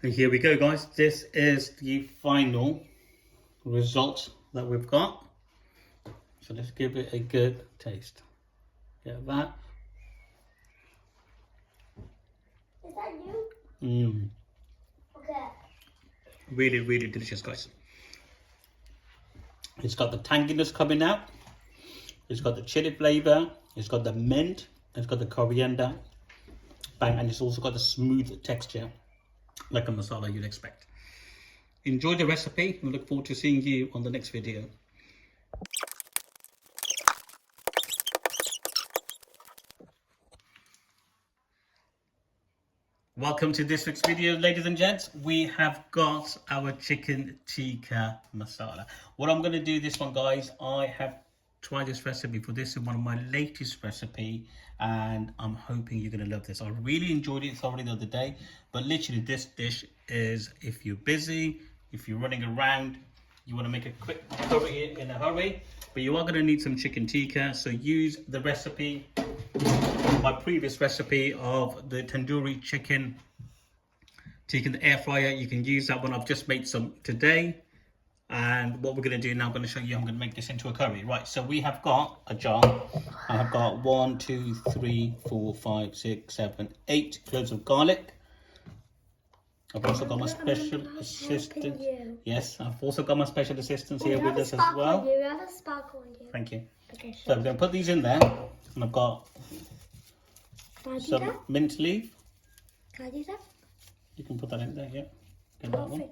And here we go, guys. This is the final result that we've got. So let's give it a good taste. Get that. Is that you? Okay. Really, really delicious, guys. It's got the tanginess coming out. It's got the chili flavour. It's got the mint. It's got the coriander. Bang, and it's also got the smooth texture, like a masala you'd expect. Enjoy the recipe. We look forward to seeing you on the next video. Welcome to this week's video, ladies and gents. We have got our chicken tikka masala. What I'm going to do this one, guys, I have tried this recipe for this in one of my latest recipe, and I'm hoping you're going to love this. I really enjoyed it thoroughly the other day, but literally this dish is, if you're busy, if you're running around, you want to make a quick curry in a hurry, but you are going to need some chicken tikka, so use the recipe, my previous recipe of the tandoori chicken tikka in the air fryer. You can use that one. I've just made some today. And what we're going to do now, I'm going to show you, I'm going to make this into a curry. Right, so we have got a jar. I have got 1, 2, 3, 4, 5, 6, 7, 8 cloves of garlic. I've also got my special assistant. Yes, I've also got my special assistants here with us as well. You have a sparkle on you. Thank you. Okay, sure. So we're going to put these in there. And I've got some mint leaf. Can I do that? You can put that in there, yeah. Get that one.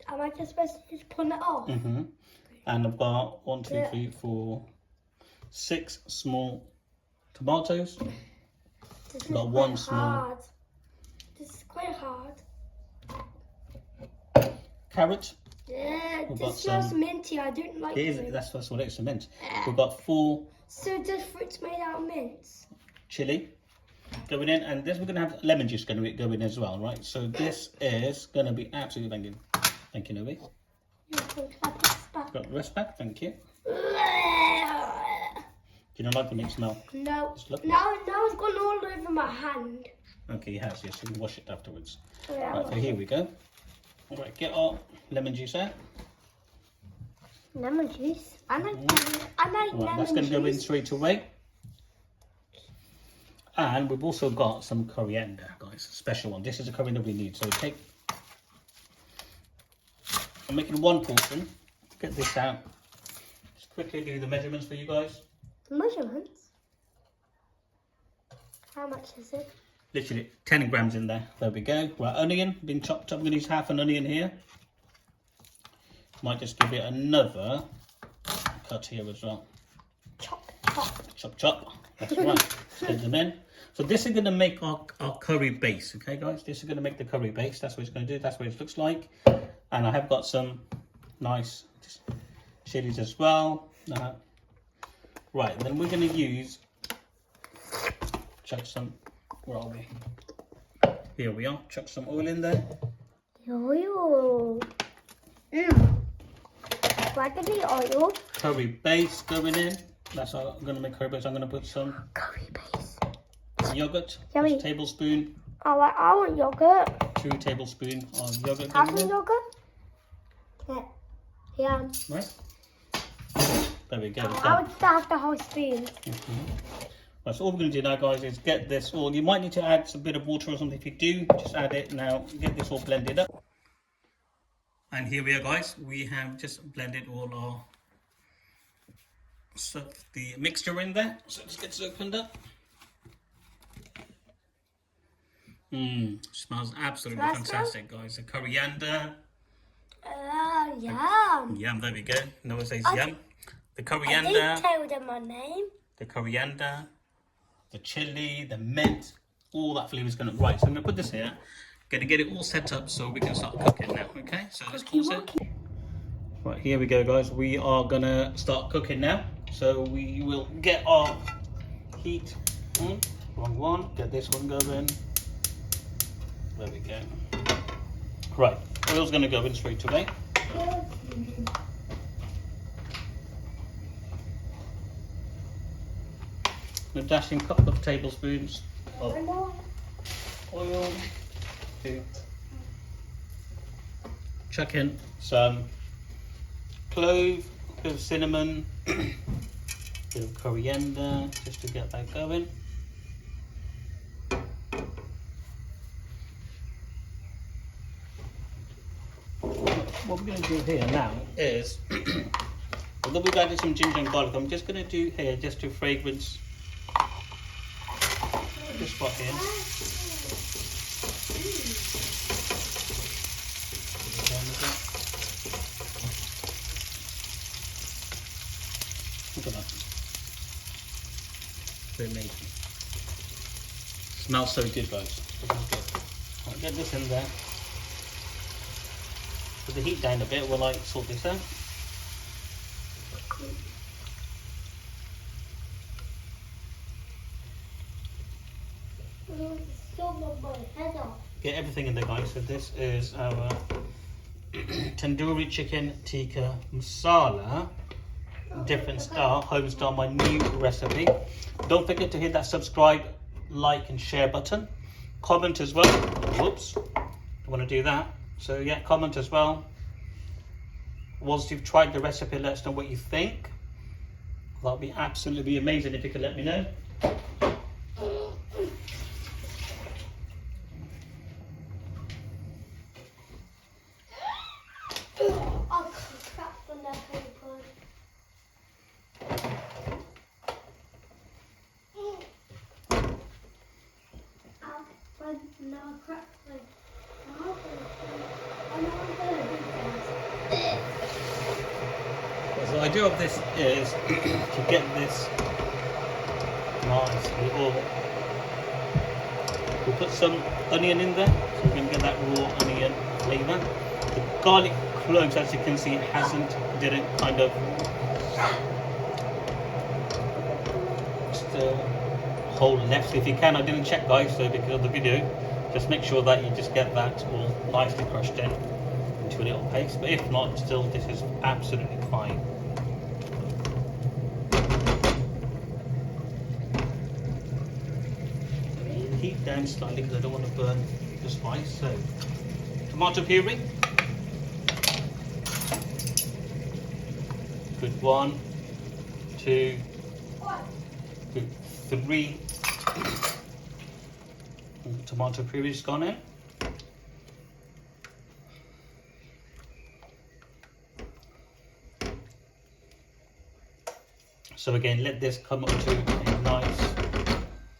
Am I just supposed to just pull it off? And I've got 1, 2, 3, 4, 6 small tomatoes. This Got is one quite small. hard. This is quite hard. Carrot. Yeah, We've got this smells some- minty. I don't like It is, mint. that's what it's a mint. We've got 4 So this fruit's made out of mints? chili going in, and this we're going to have lemon juice going to go in as well, right? So this is going to be absolutely banging. Thank you, Novi. Got the rest back, thank you. Do you not like the mint smell? No. Just look. Now it's gone all over my hand. Okay, it has, yes, you can wash it afterwards. Yeah. Right, so here we go. All right, get our lemon juice out. Lemon juice. I like Right, lemon that's going to go in juice. straight away. And we've also got some coriander, guys, a special one. This is the coriander we need. So I'm making 1 portion. Get this out. Just quickly do the measurements for you guys. Measurements? How much is it? Literally 10 grams in there. There we go. Right, onion, been chopped up. I'm going to use half an onion here. Might just give it another cut here as well. Chop, chop. Chop, chop. That's right. Let's get them in. So this is going to make our curry base, okay, guys? This is going to make the curry base. That's what it's going to do. That's what it looks like. And I have got some nice chilies as well. Right, then we're going to use, chuck some, where are we? Here we are. Chuck some oil in there. Oil. Spaghetti oil. Curry base going in. That's how I'm going to make curry base. I'm going to put some Curry base. yogurt. Yummy. Just a tablespoon. Oh, I want yogurt. 2 tablespoons of yogurt Half going a in. yogurt? Yeah. Right. There we go. I would just have the whole spoon. Right, so all we're going to do now, guys, is get this all. You might need to add some bit of water or something. If you do, just add it now. Get this all blended up. And here we are, guys. We have just blended all our stuff, the mixture in there. So let's get this opened up. Smells absolutely fantastic, guys. The coriander. Yum. Yum, there we go. No one says yum. The I coriander. didn't tell them my name. The coriander, the chili, the mint, all that flavour is going to... Right, so I'm going to put this here. Going to get it all set up so we can start cooking now, okay? So let's pause it. Right, here we go, guys. We are going to start cooking now. So we will get our heat on. Wrong one. Get this one going. There we go. Right, oil's going to go in straight away. A dashing couple of tablespoons of oil. 2, chuck in some clove, a bit of cinnamon, a bit of coriander just to get that going. What we're going to do here now is, although we've added some ginger and garlic, I'm just going to do here just to fragrance this spot here. Look at that. Very amazing. Smells so good, guys. I'll get this in there. Put the heat down a bit while I sort this out. Get everything in there, guys. So this is our Tandoori Chicken Tikka Masala. Different style, home style, my new recipe. Don't forget to hit that subscribe, like and share button. Comment as well. Whoops, don't want to do that. So yeah, comment as well. Once you've tried the recipe, let us know what you think. That'll be absolutely amazing if you could let me know. So the idea of this is to get this nicely all. We'll put some onion in there, so we're going to get that raw onion flavour. The garlic cloves, as you can see, didn't kind of still hold left. So if you can, I didn't check, guys, so because of the video, just make sure that you just get that all nicely crushed in into a little paste. But if not, still, this is absolutely fine. Heat down slightly because I don't want to burn the spice. So, tomato puree. Good 1, 2, good 3. Tomato puree has gone in. So again, let this come up to a nice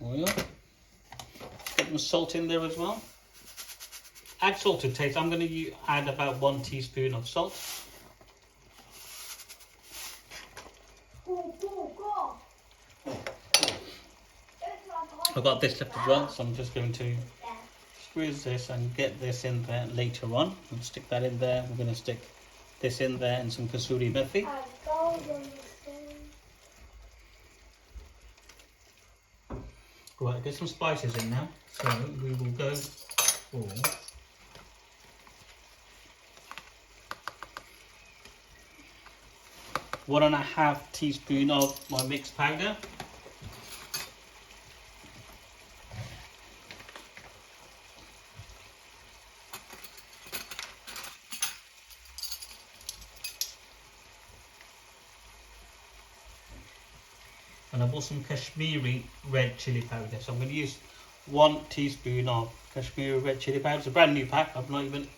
oil. Get some salt in there as well. Add salt to taste. I'm going to add about 1 teaspoon of salt. I've got this left as well, so I'm just going to squeeze this and get this in there later on. We'll stick that in there. We're going to stick this in there and some kasuri methi. Right, get some spices in now. So we will go for 1.5 teaspoon of my mixed powder. And I bought some Kashmiri red chili powder. So I'm going to use 1 teaspoon of Kashmiri red chili powder. It's a brand new pack. I've not even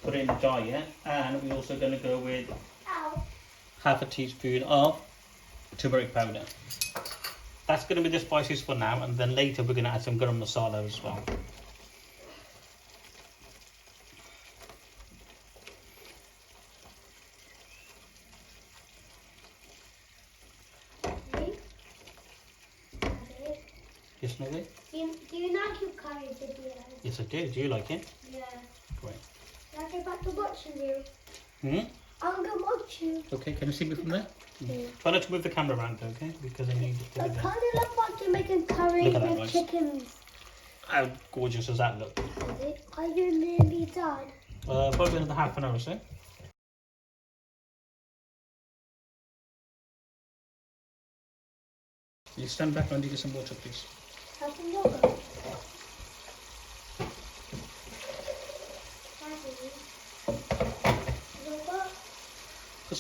put it in the jar yet. And we're also going to go with 1/2 teaspoon of turmeric powder. That's going to be the spices for now. And then later we're going to add some garam masala as well. Yes, Novi? Do you like your curry videos? Yes, I do. Do you like it? Yeah. Great. Can I go back to watching you? Hmm? I'll go watch you. Okay, can you see me from there? Yeah. Try not to move the camera around, okay? Because I need it to I be there. kind of love watching making curry Look at that, with guys. chickens. How gorgeous does that look? Are you nearly done? Probably another half an hour or so. You stand back and get some water, please. Have some yogurt.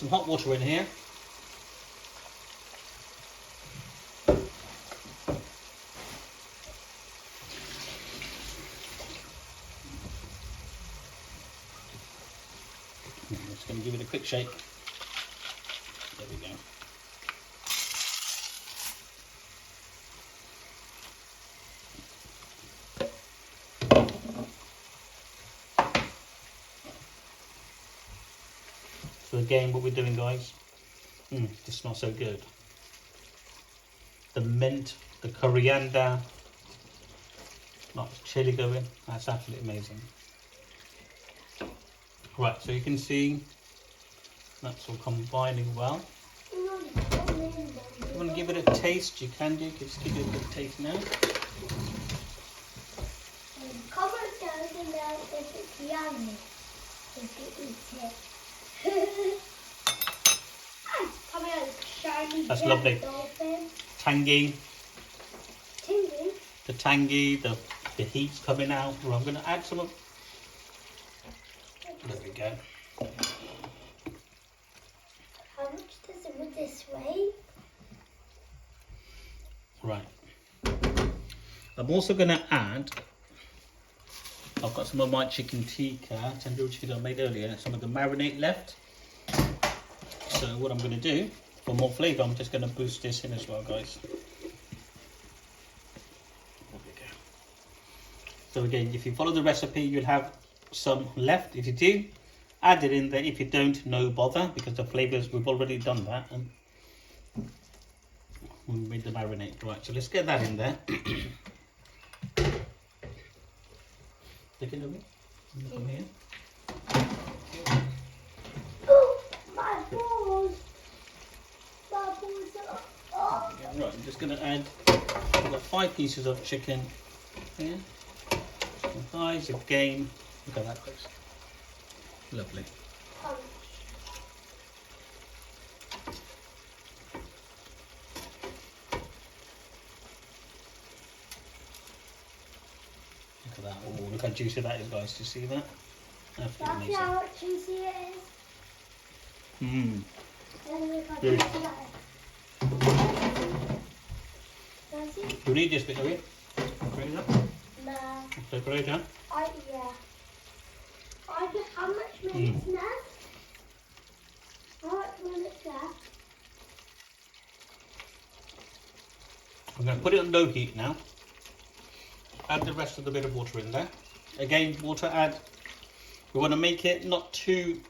some hot water in here. I'm just going to give it a quick shake. There we go. So again, what we're doing, guys, this smells so good. The mint, the coriander, nice chili going, that's absolutely amazing. Right, so you can see that's all combining well. If you want to give it a taste, you can do. Just give it a good taste now. Comment down below if it's yummy. If you eat it. Coming out shiny. That's lovely. Dolphin. Tangy. Tingy. The tangy, the heat's coming out. Well, I'm going to add some of. There we go. How much does it with this way? Right. I'm also going to add. I've got some of my chicken tikka, tandoori chicken I made earlier, some of the marinade left. So what I'm going to do, for more flavour, I'm just going to boost this in as well, guys. There we go. So again, if you follow the recipe, you'll have some left. If you do, add it in there. If you don't, no bother, because the flavours, we've already done that. And we made the marinade. Right, so let's get that in there. Take it over. Come here. Oh, my balls! My balls are... Oh. Right, I'm just going to add, I've got 5 pieces of chicken here. Some thighs, again. Look at that, guys. Lovely. Look at that. Oh, look how juicy that is, guys. Do you see that? Absolutely That's amazing. how juicy it is. Mmm. And look how Really? juicy that is. Do you need this bit, do you? Great enough? Nah. So great, huh? Yeah. How much minutes left? How much minutes left? I'm going to put it on low heat now. Add the rest of the bit of water in there. Again, water add. We want to make it not too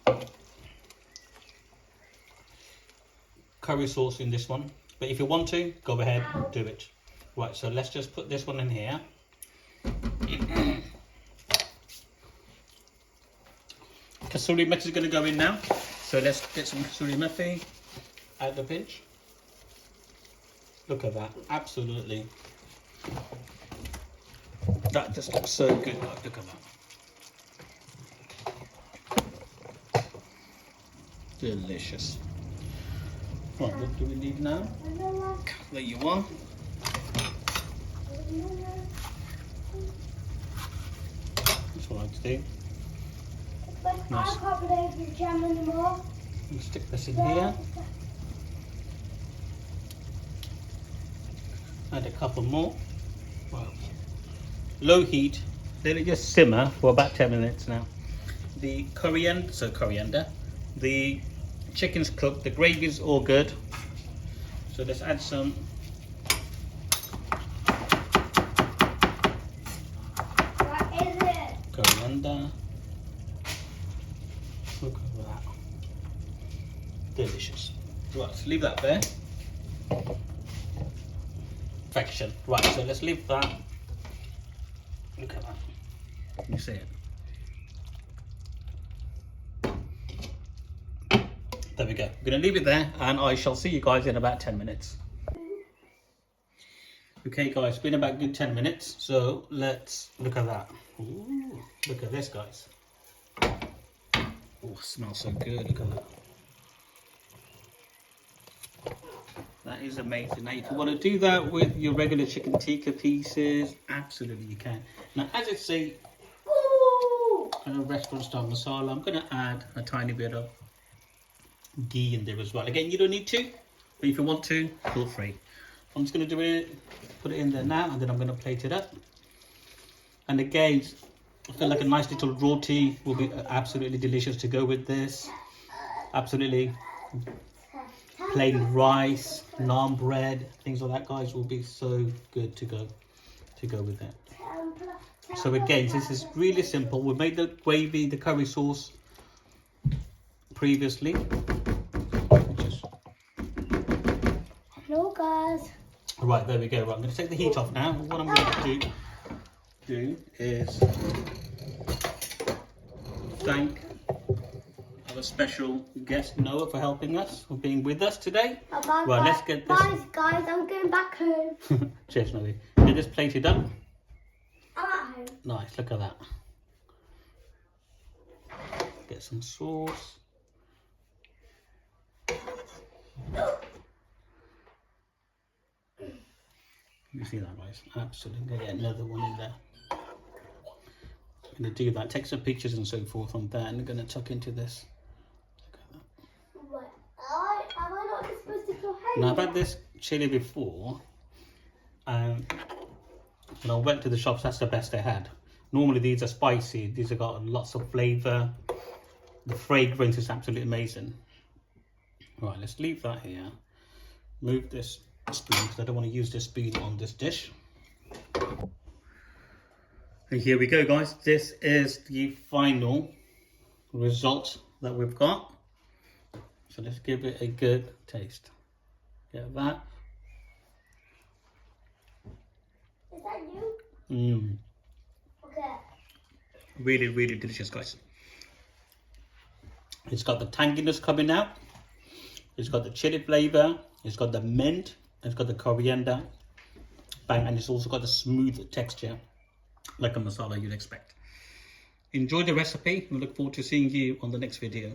curry sauce in this one. But if you want to, go ahead and do it. Right, so let's just put this one in here. Kasuri methi is going to go in now. So let's get some kasuri methi. Add the pinch. Look at that, absolutely. That just looks so good. Look at that. Delicious. Right, what do we need now? There you are. That's what I like to do. But Nice. I can't believe the jam anymore. We'll stick this in here. Add a couple more. Wow. Low heat. Let it just simmer for about 10 minutes now. The coriander. The chicken's cooked. The gravy's all good. So let's add some. What is it? Coriander. Look at that. Delicious. Right, so leave that there. Perfection. Right, so let's leave that. Look at that. Can you see it? There we go. I'm going to leave it there and I shall see you guys in about 10 minutes. Okay guys, it's been about a good 10 minutes. So let's look at that. Ooh, look at this, guys. Oh, it smells so good. Look at that. That is amazing. Now, if you want to do that with your regular chicken tikka pieces, absolutely you can. Now, as I say, Ooh. in a restaurant style masala, I'm going to add a tiny bit of ghee in there as well. Again, you don't need to, but if you want to, feel free. I'm just going to do it, put it in there now, and then I'm going to plate it up. And again, I feel like a nice little roti will be absolutely delicious to go with this. Absolutely. Plain rice, naan bread, things like that, guys, will be so good to go with it. So again, this is really simple. We made the gravy, the curry sauce previously. Hello, guys. Right, there we go. Right, I'm going to take the heat off now. What I'm going to do is thank our special guest Noah for helping us, for being with us today. Bye, Right, let's get this. Bye, guys. I'm going back home. Cheers, Noah. Get this plated up. I'm at home. Nice, look at that. Get some sauce. You see that, guys? Absolutely. Get another one in there. I'm going to do that. Take some pictures and so forth on that, and I'm going to tuck into this. Look at that. Right. Am I not supposed to go home? Now, I've had this chili before. When I went to the shops, that's the best they had. Normally, these are spicy. These have got lots of flavour. The fragrance is absolutely amazing. Right, let's leave that here. Move this spoon because I don't want to use this spoon on this dish. And here we go, guys. This is the final result that we've got. So let's give it a good taste. Get that. Is that you? Okay. Really, really delicious, guys. It's got the tanginess coming out. It's got the chili flavour. It's got the mint. It's got the coriander. Bang, and it's also got the smooth texture, like a masala you'd expect. Enjoy the recipe. We look forward to seeing you on the next video.